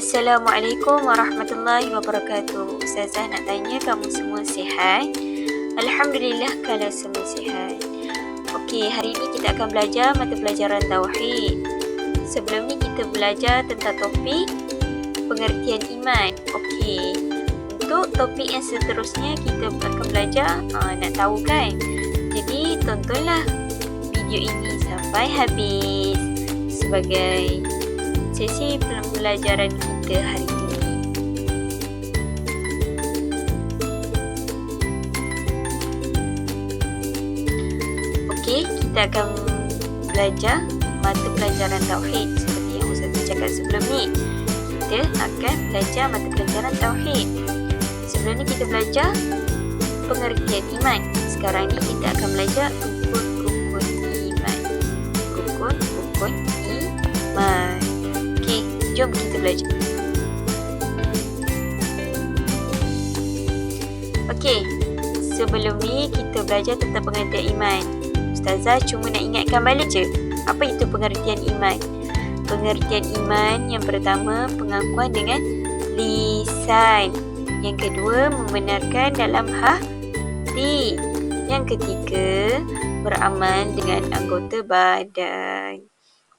Assalamualaikum warahmatullahi wabarakatuh. Ustazah nak tanya kamu semua sihat? Alhamdulillah kalau semua sihat. Okey, hari ini kita akan belajar mata pelajaran Tauhid. Sebelum ni kita belajar tentang topik pengertian iman. Okey, untuk topik yang seterusnya kita akan belajar nak tahu kan? Jadi tontonlah video ini sampai habis sebagai sesi pembelajaran kita hari ini. Okey, kita akan belajar mata pelajaran Tauhid seperti yang Ustazah cakap sebelum ni. Kita akan belajar mata pelajaran Tauhid. Sebelum ni kita belajar pengertian iman. Sekarang ni kita akan belajar rukun-rukun iman. Rukun-rukun iman. Okey, jom kita belajar. Okey, sebelum ni kita belajar tentang pengertian iman. Ustazah cuma nak ingatkan balik je. Apa itu pengertian iman? Pengertian iman yang pertama, pengakuan dengan lisan. Yang kedua, membenarkan dalam hati. Yang ketiga, beramal dengan anggota badan.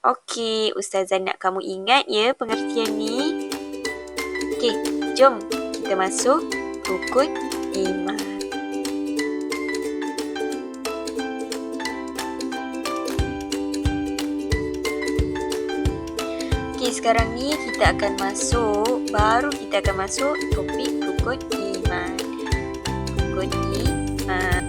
Okey, Ustazah nak kamu ingat ya pengertian ni. Okey, jom kita masuk rukun iman. Okey, sekarang ni kita akan masuk, kita akan masuk topik rukun iman. Rukun iman.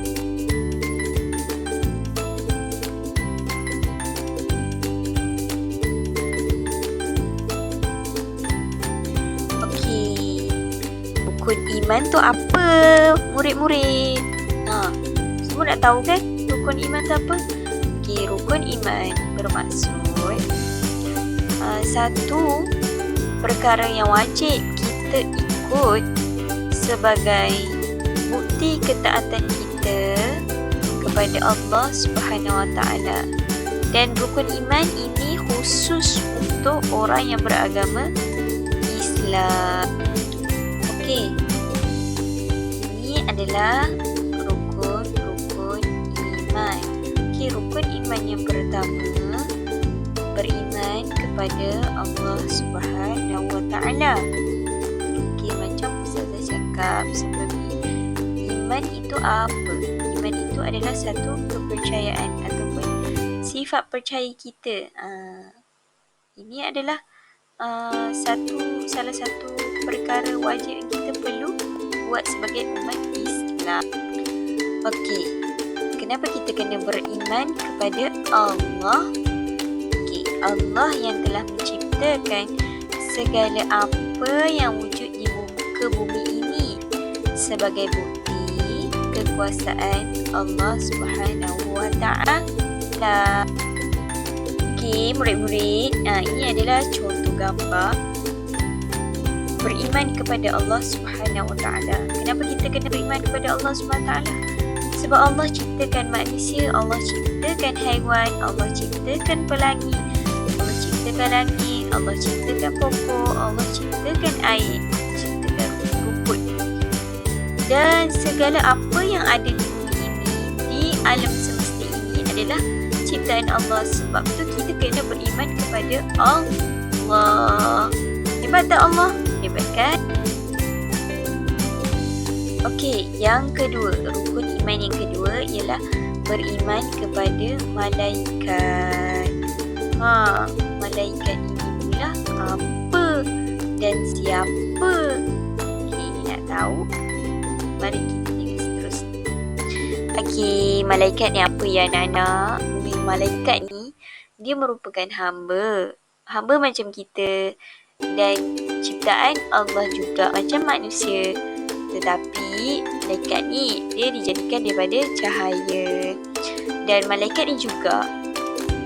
Rukun iman tu apa, murid-murid? Semua nak tahu kan rukun iman tu apa? Okey, rukun iman bermaksud satu perkara yang wajib kita ikut sebagai bukti ketaatan kita kepada Allah Subhanahu Wa Taala. Dan rukun iman ini khusus untuk orang yang beragama Islam. Okey, ini adalah rukun-rukun iman. Okey, rukun iman yang pertama, beriman kepada Allah Subhanahu Wa Taala. Okey, macam Ustazah cakap sebelum ni, iman itu apa? Iman itu adalah satu kepercayaan ataupun sifat percaya kita. Ini adalah salah satu perkara wajib yang kita perlu buat sebagai umat Islam. Okey, kenapa kita kena beriman kepada Allah? Okey, Allah yang telah menciptakan segala apa yang wujud di muka bumi ini sebagai bukti kekuasaan Allah Subhanahu Wa Taala. Okey, murid-murid, ini adalah contoh gambar beriman kepada Allah Subhanahu Wa Taala. Kenapa kita kena beriman kepada Allah Subhanahu Wa Taala? Sebab Allah ciptakan manusia, Allah ciptakan haiwan, Allah ciptakan pelangi, Allah ciptakan langit, Allah ciptakan pokok, Allah ciptakan air, ciptakan rumput. Dan segala apa yang ada di bumi ini, di alam semesta ini adalah ciptaan Allah. Sebab tu kita kena beriman kepada Allah. Hebat tak Allah? Hebat kan? Okey, yang kedua, rukun iman yang kedua ialah beriman kepada malaikat. Malaikat ini pula apa dan siapa? Okey, nak tahu? Mari kita tengok seterusnya. Okey, malaikat ni apa ya anak-anak? Malaikat ni dia merupakan hamba. Hamba macam kita dan ciptaan Allah juga macam manusia. Tetapi malaikat ni dia dijadikan daripada cahaya. Dan malaikat ni juga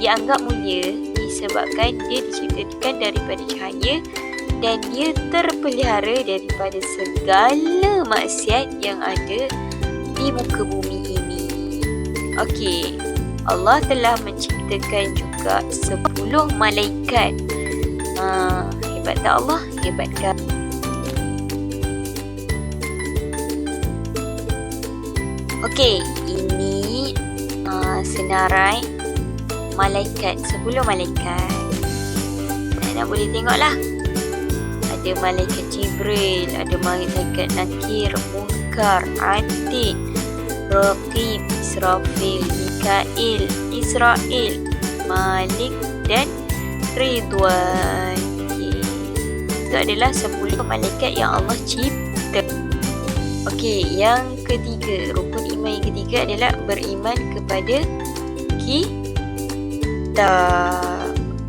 dianggap mulia disebabkan dia diciptakan daripada cahaya dan dia terpelihara daripada segala maksiat yang ada di muka bumi ini. Okey, Allah telah menciptakan juga 10 malaikat. Hebat tak Allah? Hebat kan? Okey, ini senarai malaikat, 10 malaikat. Nak boleh tengoklah. Ada malaikat Jibril, ada malaikat Nakir, Munkar, Atid, Raqib, Israfil, Mikail, Israel, Malik dan Ridwan. Okay. Itu adalah 10 malaikat yang Allah cipta. Okey, yang ketiga, rukun iman yang ketiga adalah beriman kepada kitab.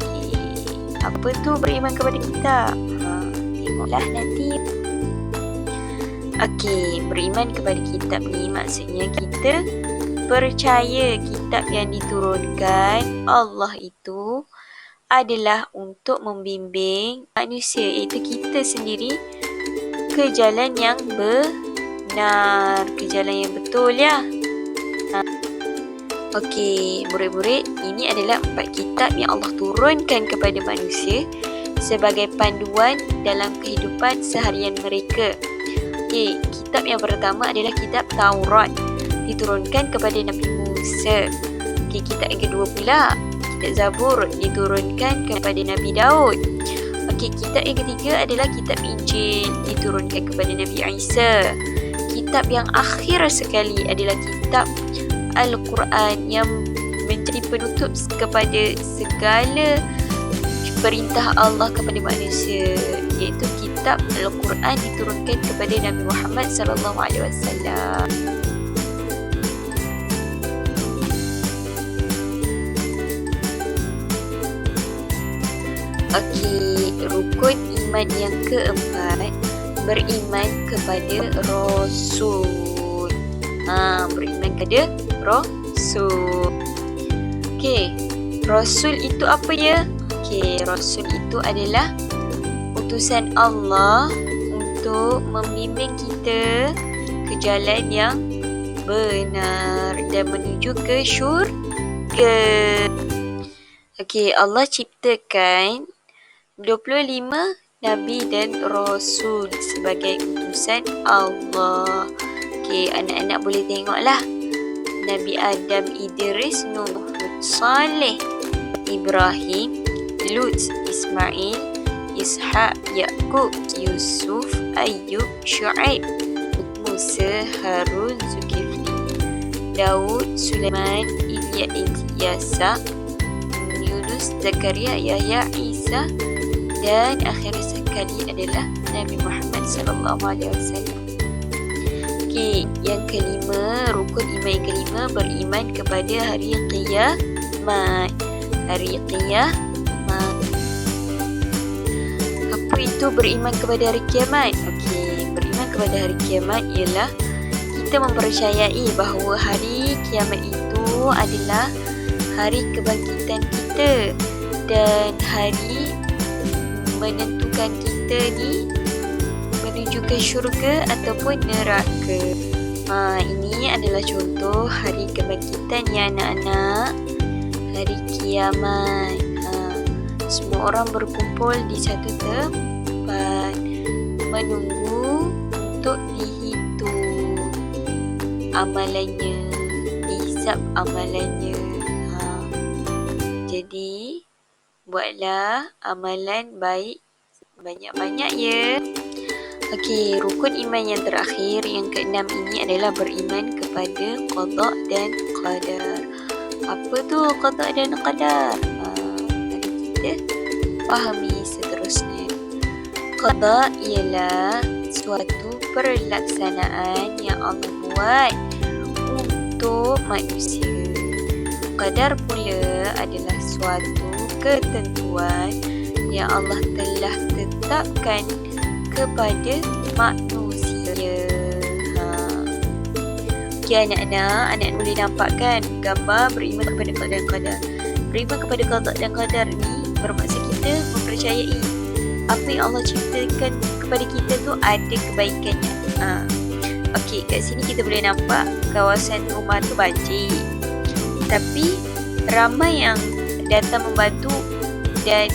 Okay. Apa tu beriman kepada kitab? Tengoklah nanti. Okey, beriman kepada kitab ni maksudnya kita percaya kitab yang diturunkan Allah itu adalah untuk membimbing manusia, iaitu kita sendiri, ke jalan yang benar, ke jalan yang betul ya. Okey, murid-murid, ini adalah 4 kitab yang Allah turunkan kepada manusia sebagai panduan dalam kehidupan seharian mereka. Okey, kitab yang pertama adalah kitab Taurat, diturunkan kepada Nabi Musa. Okey, kitab yang kedua pula, kitab Zabur, diturunkan kepada Nabi Daud. Okey, kitab yang ketiga adalah kitab Injil, diturunkan kepada Nabi Isa. Kitab yang akhir sekali adalah kitab Al-Quran yang menjadi penutup kepada segala perintah Allah kepada manusia, iaitu kitab Al-Quran diturunkan kepada Nabi Muhammad sallallahu alaihi wasallam. Okey, rukun iman yang keempat, beriman kepada Rasul. Beriman kepada Rasul. Okey, Rasul itu apa ya? Okey, Rasul itu adalah utusan Allah untuk membimbing kita ke jalan yang benar dan menuju ke syurga. Okey, Allah ciptakan 25 Nabi dan Rasul sebagai utusan Allah. Okey, anak-anak boleh tengoklah. Nabi Adam, Idris, Nuh, Saleh, Ibrahim, Lut, Ismail, Ishaq, Yaqub, Yusuf, Ayub, Syuaib, Musa, Harun, Zulkifli, Daud, Sulaiman, Ilyasa, Yunus, Zakaria, Yahya, Isa, dan akhir sekali adalah Nabi Muhammad sallallahu alaihi wasallam. Okey, yang kelima, rukun iman yang kelima, beriman kepada hari kiamat. Hari kiamat. Apa itu beriman kepada hari kiamat? Okey, beriman kepada hari kiamat ialah kita mempercayai bahawa hari kiamat itu adalah hari kebangkitan kita dan hari menentukan kita ni menuju ke syurga ataupun neraka. Ini adalah contoh hari kebangkitan ya anak-anak. Hari kiamat. Semua orang berkumpul di satu tempat menunggu untuk dihitung amalannya, dihisap amalannya. Jadi buatlah amalan baik banyak-banyak ya. Okey, rukun iman yang terakhir yang keenam ini adalah beriman kepada qada dan qadar. Apa tu qada dan qadar? Mari kita fahami seterusnya. Qada ialah suatu perlaksanaan yang Allah buat untuk manusia. Qadar pula adalah suatu ketentuan yang Allah telah tetapkan kepada manusia. Okey anak-anak boleh nampak kan gambar beriman kepada qada dan qadar. Beriman kepada qada dan qadar ni bermaksud kita mempercayai apa yang Allah ciptakan kepada kita tu ada kebaikannya. Okey, kat sini kita boleh nampak kawasan rumah tu banjir. Tapi ramai yang datang membantu dan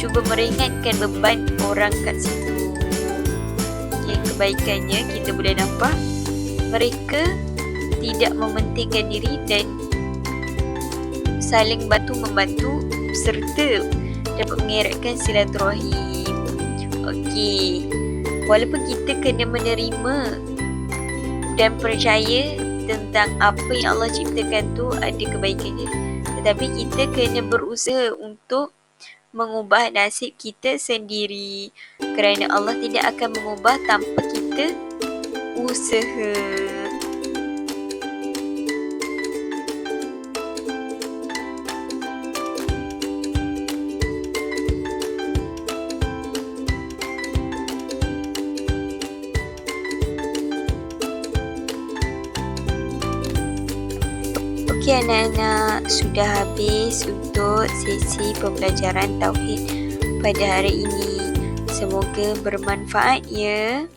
cuba meringankan beban orang kat situ. Okay, kebaikannya kita boleh nampak mereka tidak mementingkan diri dan saling bantu-membantu serta dapat mengeratkan silaturahim. Okey, walaupun kita kena menerima dan percaya tentang apa yang Allah ciptakan tu ada kebaikannya, tetapi kita kena berusaha untuk mengubah nasib kita sendiri, kerana Allah tidak akan mengubah tanpa kita usaha. Okey anak-anak, sudah habis untuk sesi pembelajaran Tauhid pada hari ini. Semoga bermanfaat ya.